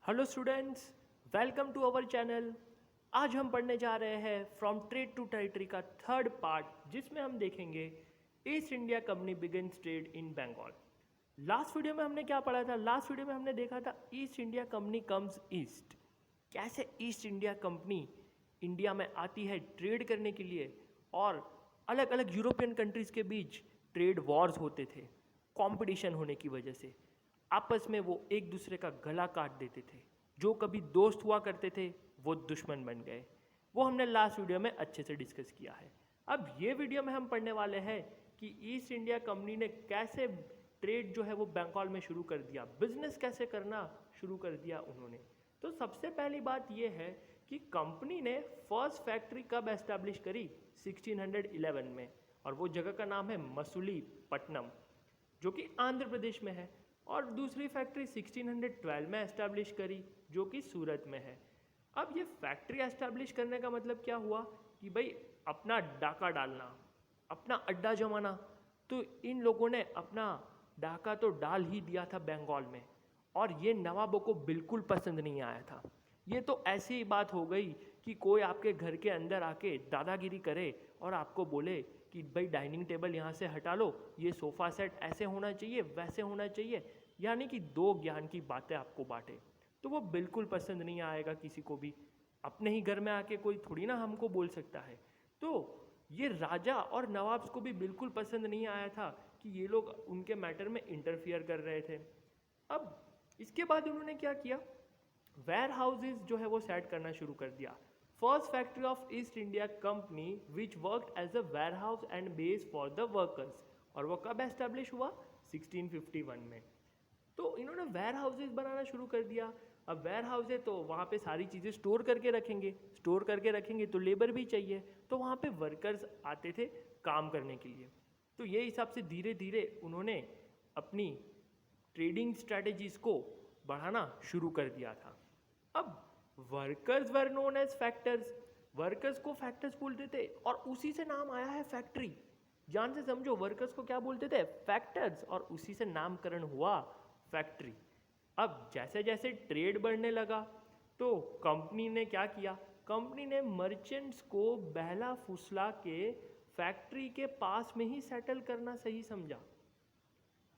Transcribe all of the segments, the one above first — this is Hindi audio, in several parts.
Hello students, welcome to our channel. आज हम पढ़ने जा रहे हैं फ्रॉम ट्रेड टू टेरिटरी का थर्ड पार्ट, जिसमें हम देखेंगे East India Company begins trade in Bengal. Last video में हमने क्या पढ़ा था? लास्ट वीडियो में हमने देखा था east India company comes east. कैसे ईस्ट इंडिया कंपनी इंडिया में आती है ट्रेड करने के लिए, और अलग अलग यूरोपियन कंट्रीज़ के बीच ट्रेड वॉर्स होते थे कंपटीशन होने की वजह से। आपस में वो एक दूसरे का गला काट देते थे। जो कभी दोस्त हुआ करते थे वो दुश्मन बन गए। वो हमने लास्ट वीडियो में अच्छे से डिस्कस किया है। अब ये वीडियो में हम पढ़ने वाले हैं कि ईस्ट इंडिया कंपनी ने कैसे ट्रेड जो है वो बंगाल में शुरू कर दिया, बिजनेस कैसे करना शुरू कर दिया उन्होंने। तो सबसे पहली बात ये है कि कंपनी ने फर्स्ट फैक्ट्री कब एस्टैब्लिश करी? 1611 में, और वो जगह का नाम है मसूलीपट्टनम, जो कि आंध्र प्रदेश में है। और दूसरी फैक्ट्री 1612 में एस्टैब्लिश करी, जो कि सूरत में है। अब ये फैक्ट्री एस्टैब्लिश करने का मतलब क्या हुआ कि भाई अपना डाका डालना, अपना अड्डा जमाना। तो इन लोगों ने अपना डाका तो डाल ही दिया था बंगाल में, और ये नवाबों को बिल्कुल पसंद नहीं आया था। ये तो ऐसी ही बात हो गई कि कोई आपके घर के अंदर आके दादागिरी करे और आपको बोले कि भाई डाइनिंग टेबल यहाँ से हटा लो, ये सोफ़ा सेट ऐसे होना चाहिए, वैसे होना चाहिए, यानी कि दो ज्ञान की बातें आपको बांटे। तो वो बिल्कुल पसंद नहीं आएगा किसी को भी। अपने ही घर में आके कोई थोड़ी ना हमको बोल सकता है। तो ये राजा और नवाब्स को भी बिल्कुल पसंद नहीं आया था कि ये लोग उनके मैटर में इंटरफियर कर रहे थे। अब इसके बाद उन्होंने क्या किया? वेयर हाउसेज जो है वो सेट करना शुरू कर दिया। First factory of East India Company which worked as a warehouse and base for the workers, और वो कब एस्टेब्लिश हुआ? 1651 में। तो इन्होंने वेयर हाउसेज बनाना शुरू कर दिया। अब वेयर हाउस है तो वहाँ पे सारी चीज़ें स्टोर करके रखेंगे तो लेबर भी चाहिए, तो वहाँ पे वर्कर्स आते थे काम करने के लिए। तो ये हिसाब से धीरे धीरे उन्होंने अपनी ट्रेडिंग स्ट्रैटेजीज को बढ़ाना शुरू कर दिया था। अब workers were known as factors, workers को फैक्टर्स बोलते थे, और उसी से नाम आया है फैक्ट्री। ध्यान से समझो, वर्कर्स को क्या बोलते थे? फैक्टर्स, और उसी से नामकरण हुआ फैक्ट्री। अब जैसे जैसे ट्रेड बढ़ने लगा तो कंपनी ने क्या किया? कंपनी ने मर्चेंट्स को बहला फुसला के फैक्ट्री के पास में ही सेटल करना सही समझा।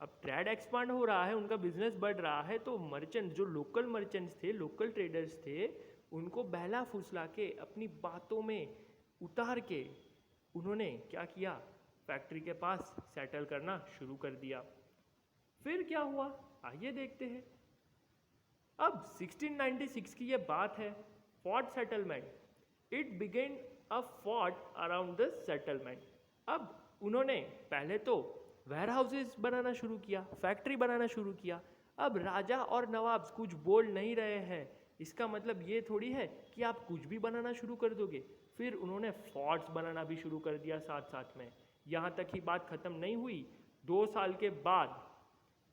अब ट्रेड एक्सपांड हो रहा है, उनका बिजनेस बढ़ रहा है, तो मर्चेंट जो लोकल मर्चेंट्स थे, लोकल ट्रेडर्स थे, उनको बहला फुसला के अपनी बातों में उतार के उन्होंने क्या किया? फैक्ट्री के पास सेटल करना शुरू कर दिया। फिर क्या हुआ आइए देखते हैं। अब 1696 की ये बात है, fort settlement. It began a fort around the settlement. अब उन्होंने पहले तो वेयर हाउसेज बनाना शुरू किया, फैक्ट्री बनाना शुरू किया। अब राजा और नवाब्स कुछ बोल नहीं रहे हैं, इसका मतलब ये थोड़ी है कि आप कुछ भी बनाना शुरू कर दोगे। फिर उन्होंने फोर्ट्स बनाना भी शुरू कर दिया साथ साथ में। यहाँ तक ही बात खत्म नहीं हुई। 2 साल के बाद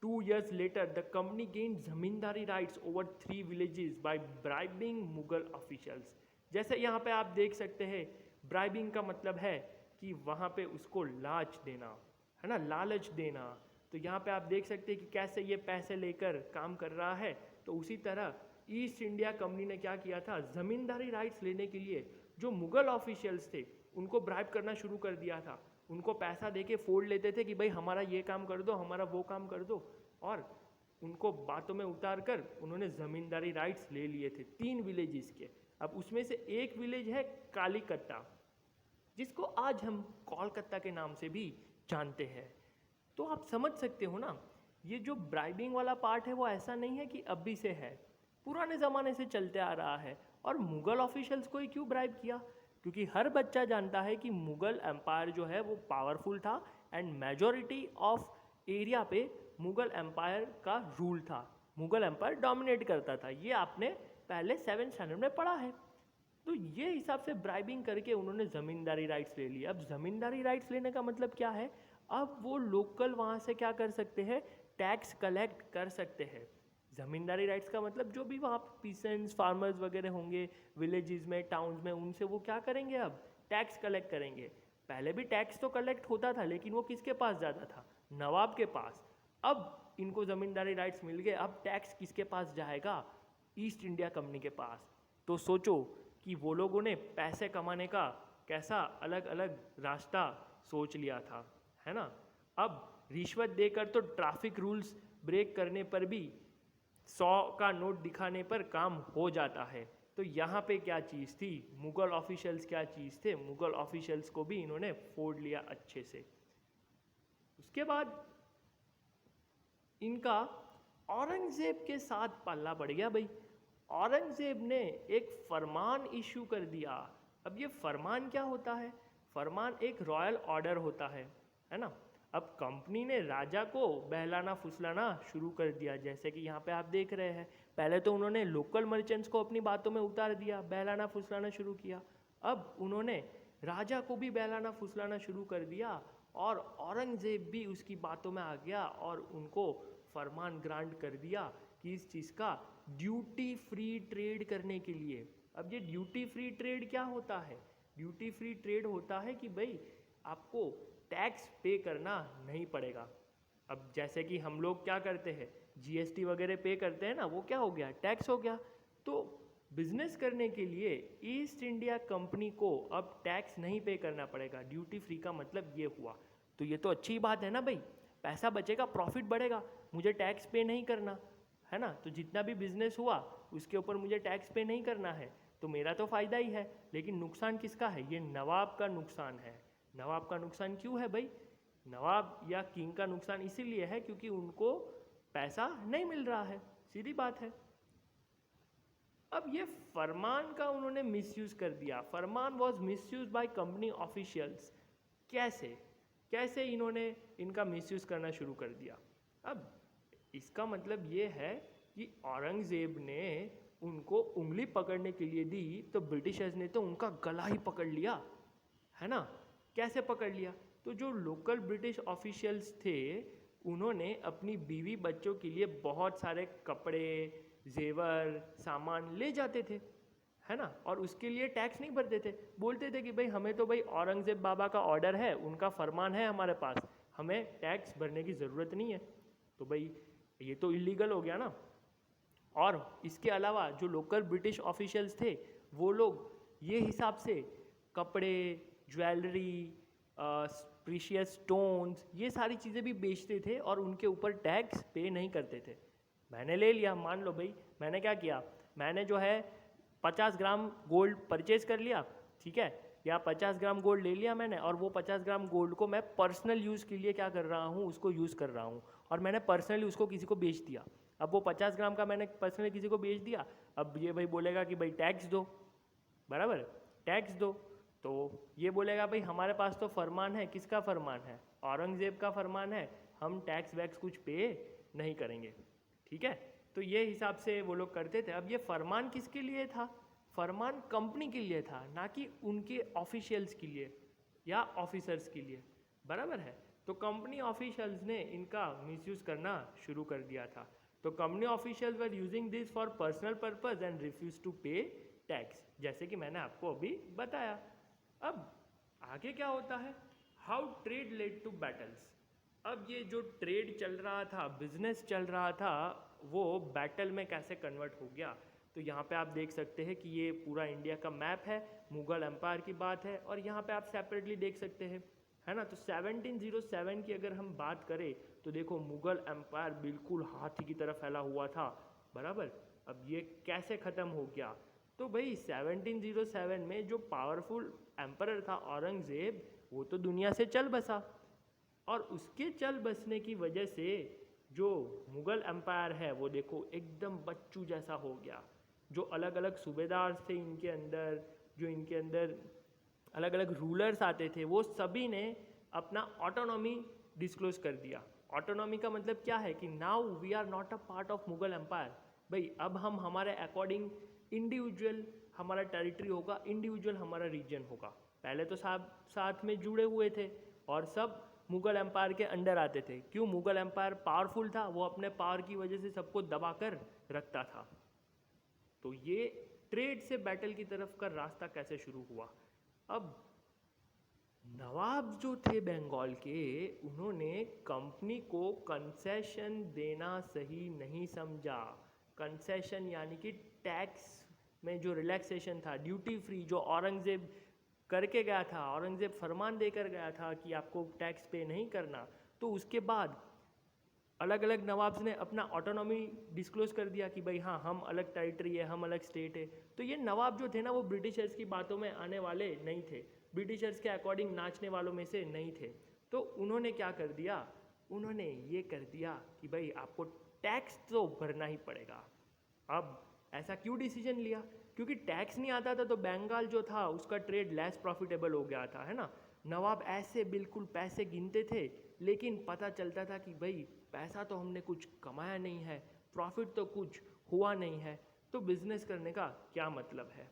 2 years later, the company gained zamindari rights over 3 villages by bribing Mughal officials। जैसे यहाँ पे आप देख सकते हैं, ब्राइबिंग का मतलब है कि वहाँ पे उसको लाच देना, है ना, लालच देना। तो यहाँ पे आप देख सकते हैं कि कैसे ये पैसे लेकर काम कर रहा है। तो उसी तरह ईस्ट इंडिया कंपनी ने क्या किया था? जमींदारी राइट्स लेने के लिए जो मुगल ऑफिशियल्स थे उनको ब्राइब करना शुरू कर दिया था। उनको पैसा देके फोड़ लेते थे कि भाई हमारा ये काम कर दो, हमारा वो काम कर दो, और उनको बातों में उतार कर उन्होंने ज़मींदारी राइट्स ले लिए थे 3 विलेजेस के। अब उसमें से एक विलेज है कालीकट्टा, जिसको आज हम कोलकाता के नाम से भी जानते हैं। तो आप समझ सकते हो ना, ये जो ब्राइबिंग वाला पार्ट है वो ऐसा नहीं है कि अभी से है, पुराने ज़माने से चलते आ रहा है। और मुग़ल ऑफिशियल्स को ही क्यों ब्राइब किया? क्योंकि हर बच्चा जानता है कि मुग़ल एम्पायर जो है वो पावरफुल था, एंड मेजॉरिटी ऑफ एरिया पे मुग़ल एम्पायर का रूल था, मुग़ल एम्पायर डोमिनेट करता था। ये आपने पहले 7th स्टैंडर्ड में पढ़ा है। तो ये हिसाब से ब्राइबिंग करके उन्होंने ज़मींदारी राइट्स ले लिए। अब ज़मींदारी राइट्स लेने का मतलब क्या है? अब वो लोकल वहाँ से क्या कर सकते हैं? टैक्स कलेक्ट कर सकते हैं। ज़मींदारी राइट्स का मतलब जो भी वहाँ पीसेंट्स, फार्मर्स वगैरह होंगे विलेजेस में, टाउन्स में, उनसे वो क्या करेंगे? अब टैक्स कलेक्ट करेंगे। पहले भी टैक्स तो कलेक्ट होता था, लेकिन वो किसके पास जाता था? नवाब के पास। अब इनको ज़मींदारी राइट्स मिल गए, अब टैक्स किसके पास जाएगा? ईस्ट इंडिया कंपनी के पास। तो सोचो कि वो लोगों ने पैसे कमाने का कैसा अलग अलग रास्ता सोच लिया था, है ना। अब रिश्वत देकर तो ट्रैफिक रूल्स ब्रेक करने पर भी 100 का नोट दिखाने पर काम हो जाता है। तो यहाँ पे क्या चीज़ थी, मुगल ऑफिशियल्स क्या चीज़ थे, मुगल ऑफिशियल्स को भी इन्होंने फोड़ लिया अच्छे से। उसके बाद इनका औरंगजेब के साथ पल्ला पड़ गया भाई। औरंगजेब ने एक फरमान इशू कर दिया। अब ये फरमान क्या होता है, फरमान एक रॉयल ऑर्डर होता है ना। अब कंपनी ने राजा को बहलाना फुसलाना शुरू कर दिया, जैसे कि यहाँ पे आप देख रहे हैं। पहले तो उन्होंने लोकल मर्चेंट्स को अपनी बातों में उतार दिया, बहलाना फुसलाना शुरू किया। अब उन्होंने राजा को भी बहलाना फुसलाना शुरू कर दिया और औरंगजेब भी उसकी बातों में आ गया और उनको फरमान ग्रांट कर दिया कि इस चीज़ का ड्यूटी फ्री ट्रेड करने के लिए। अब ये ड्यूटी फ्री ट्रेड क्या होता है, ड्यूटी फ्री ट्रेड होता है कि भाई आपको टैक्स पे करना नहीं पड़ेगा। अब जैसे कि हम लोग क्या करते हैं, जीएसटी वगैरह पे करते हैं ना, वो क्या हो गया, टैक्स हो गया। तो बिजनेस करने के लिए ईस्ट इंडिया कंपनी को अब टैक्स नहीं पे करना पड़ेगा। ड्यूटी फ्री का मतलब ये हुआ। तो ये तो अच्छी बात है ना भाई, पैसा बचेगा, प्रॉफिट बढ़ेगा, मुझे टैक्स पे नहीं करना है ना। तो जितना भी बिजनेस हुआ उसके ऊपर मुझे टैक्स पे नहीं करना है, तो मेरा तो फ़ायदा ही है। लेकिन नुकसान किसका है, ये नवाब का नुकसान है। नवाब का नुकसान क्यों है भाई, नवाब या किंग का नुकसान इसीलिए है क्योंकि उनको पैसा नहीं मिल रहा है, सीधी बात है। अब ये फरमान का उन्होंने मिसयूज कर दिया। फरमान was misuse by company officials. कैसे कैसे इन्होंने इनका मिसयूज करना शुरू कर दिया। अब इसका मतलब ये है कि औरंगजेब ने उनको उंगली पकड़ने के लिए दी तो ब्रिटिशर्स ने तो उनका गला ही पकड़ लिया, है ना। कैसे पकड़ लिया, तो जो लोकल ब्रिटिश ऑफिशियल्स थे उन्होंने अपनी बीवी बच्चों के लिए बहुत सारे कपड़े जेवर सामान ले जाते थे, है ना, और उसके लिए टैक्स नहीं भरते थे। बोलते थे कि भाई हमें तो भाई औरंगजेब बाबा का ऑर्डर है, उनका फरमान है हमारे पास, हमें टैक्स भरने की ज़रूरत नहीं है। तो भाई ये तो इलीगल हो गया ना। और इसके अलावा जो लोकल ब्रिटिश ऑफिशियल्स थे वो लोग ये हिसाब से कपड़े, ज्वेलरी, प्रीशियस स्टोन्स, ये सारी चीज़ें भी बेचते थे और उनके ऊपर टैक्स पे नहीं करते थे। मैंने ले लिया, मान लो भाई मैंने क्या किया, मैंने जो है 50 ग्राम गोल्ड परचेज कर लिया, ठीक है, या 50 ग्राम गोल्ड ले लिया मैंने, और वो 50 ग्राम गोल्ड को मैं पर्सनल यूज़ के लिए क्या कर रहा हूँ, उसको यूज़ कर रहा हूँ, और मैंने पर्सनली उसको किसी को बेच दिया। अब वो 50 ग्राम का मैंने पर्सनली किसी को बेच दिया, अब ये भाई बोलेगा कि भाई टैक्स दो, बराबर, टैक्स दो। तो ये बोलेगा भाई हमारे पास तो फरमान है, किसका फरमान है, औरंगजेब का फरमान है, हम टैक्स वैक्स कुछ पे नहीं करेंगे, ठीक है। तो ये हिसाब से वो लोग करते थे। अब ये फरमान किसके लिए था, फरमान कंपनी के लिए था, ना कि उनके ऑफिशियल्स के लिए या ऑफिसर्स के लिए, बराबर है। तो कंपनी ऑफिशियल्स ने इनका मिसयूज़ करना शुरू कर दिया था। तो company officials were using this for personal purpose and refuse to pay tax, जैसे कि मैंने आपको अभी बताया। अब आगे क्या होता है, how trade led to battles. अब ये जो ट्रेड चल रहा था, बिजनेस चल रहा था, वो बैटल में कैसे कन्वर्ट हो गया। तो यहाँ पे आप देख सकते हैं कि ये पूरा इंडिया का मैप है, मुगल एम्पायर की बात है, और यहाँ पे आप सेपरेटली देख सकते हैं, है ना। तो 1707 की अगर हम बात करें तो देखो मुगल एम्पायर बिल्कुल हाथी की तरह फैला हुआ था, बराबर। अब ये कैसे ख़त्म हो गया, तो भाई 1707 में जो पावरफुल एम्परर था औरंगजेब, वो तो दुनिया से चल बसा, और उसके चल बसने की वजह से जो मुगल एम्पायर है वो देखो एकदम बच्चू जैसा हो गया। जो अलग अलग सूबेदार थे इनके अंदर, जो इनके अंदर अलग अलग रूलर्स आते थे, वो सभी ने अपना ऑटोनॉमी डिस्क्लोज कर दिया। ऑटोनॉमी का मतलब क्या है कि now we are not a part of Mughal empire. भाई अब हम हमारे अकॉर्डिंग इंडिविजुअल हमारा टेरिटरी होगा, इंडिविजुअल हमारा रीजन होगा। पहले तो साथ में जुड़े हुए थे और सब मुगल एम्पायर के अंडर आते थे। क्यों, मुगल एम्पायर पावरफुल था, वो अपने पावर की वजह से सबको दबा कर रखता था। तो ये ट्रेड से बैटल की तरफ का रास्ता कैसे शुरू हुआ। अब नवाब जो थे बंगाल के, उन्होंने कंपनी को कंसेशन देना सही नहीं समझा। कंसेशन यानी कि टैक्स में जो रिलैक्सेशन था, ड्यूटी फ्री जो औरंगज़ेब करके गया था, औरंगज़ेब फरमान देकर गया था कि आपको टैक्स पे नहीं करना, तो उसके बाद अलग अलग नवाब्स ने अपना ऑटोनॉमी डिस्क्लोज कर दिया कि भाई हाँ हम अलग टेरिटरी है, हम अलग स्टेट है। तो ये नवाब जो थे ना वो ब्रिटिशर्स की बातों में आने वाले नहीं थे, ब्रिटिशर्स के अकॉर्डिंग नाचने वालों में से नहीं थे। तो उन्होंने क्या कर दिया, उन्होंने ये कर दिया कि भाई आपको टैक्स तो भरना ही पड़ेगा। अब ऐसा क्यों डिसीजन लिया, क्योंकि टैक्स नहीं आता था तो बंगाल जो था उसका ट्रेड लेस प्रॉफिटेबल हो गया था, है ना। नवाब ऐसे बिल्कुल पैसे गिनते थे, लेकिन पता चलता था कि भाई पैसा तो हमने कुछ कमाया नहीं है, प्रॉफिट तो कुछ हुआ नहीं है, तो बिजनेस करने का क्या मतलब है।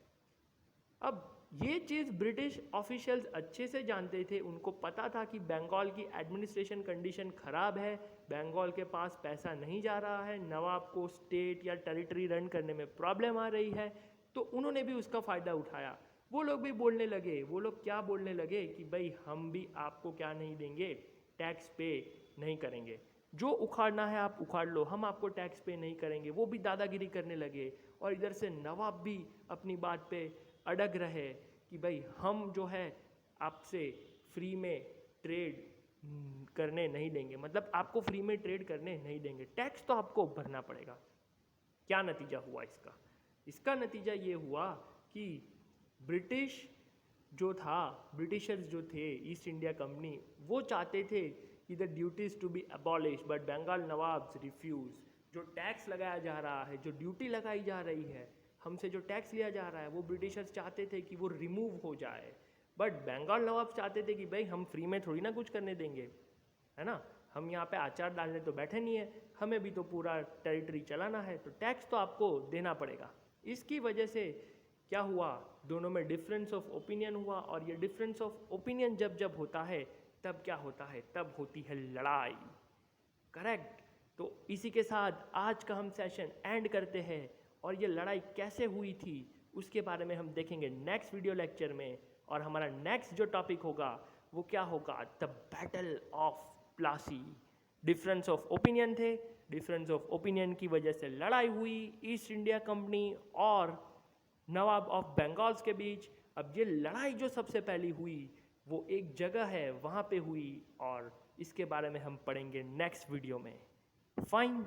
अब ये चीज़ ब्रिटिश ऑफिशियल्स अच्छे से जानते थे, उनको पता था कि बंगाल की एडमिनिस्ट्रेशन कंडीशन ख़राब है, बंगाल के पास पैसा नहीं जा रहा है, नवाब को स्टेट या टेरिटरी रन करने में प्रॉब्लम आ रही है, तो उन्होंने भी उसका फ़ायदा उठाया। वो लोग भी बोलने लगे, वो लोग क्या बोलने लगे कि भाई हम भी आपको क्या नहीं देंगे, टैक्स पे नहीं करेंगे, जो उखाड़ना है आप उखाड़ लो, हम आपको टैक्स पे नहीं करेंगे। वो भी दादागिरी करने लगे और इधर से नवाब भी अपनी बात पे अड़ग रहे कि भाई हम जो है आपसे फ्री में ट्रेड करने नहीं देंगे, मतलब आपको फ्री में ट्रेड करने नहीं देंगे, टैक्स तो आपको भरना पड़ेगा। क्या नतीजा हुआ इसका, इसका नतीजा ये हुआ कि ब्रिटिश जो था, ब्रिटिशर्स जो थे, ईस्ट इंडिया कंपनी, वो चाहते थे कि the duties to be abolish, but Bengal nawabs refuse. जो टैक्स लगाया जा रहा है, जो ड्यूटी लगाई जा रही है, हमसे जो टैक्स लिया जा रहा है, वो ब्रिटिशर्स चाहते थे कि वो रिमूव हो जाए, बट बंगाल नवाब चाहते थे कि भाई हम फ्री में थोड़ी ना कुछ करने देंगे, है ना, हम यहाँ पे आचार डालने तो बैठे नहीं है, हमें भी तो पूरा टेरिटरी चलाना है, तो टैक्स तो आपको देना पड़ेगा। इसकी वजह से क्या हुआ, दोनों में डिफरेंस ऑफ ओपिनियन हुआ, और ये डिफरेंस ऑफ ओपिनियन जब जब होता है तब क्या होता है, तब होती है लड़ाई। करेक्ट। तो इसी के साथ आज का हम सेशन एंड करते हैं, और ये लड़ाई कैसे हुई थी उसके बारे में हम देखेंगे नेक्स्ट वीडियो लेक्चर में। और हमारा नेक्स्ट जो टॉपिक होगा वो क्या होगा, the battle of Plassey. Difference of opinion थे, डिफरेंस ऑफ ओपिनियन की वजह से लड़ाई हुई ईस्ट इंडिया कंपनी और नवाब ऑफ बंगाल्स के बीच। अब ये लड़ाई जो सबसे पहली हुई वो एक जगह है वहाँ पे हुई, और इसके बारे में हम पढ़ेंगे नेक्स्ट वीडियो में। फाइन।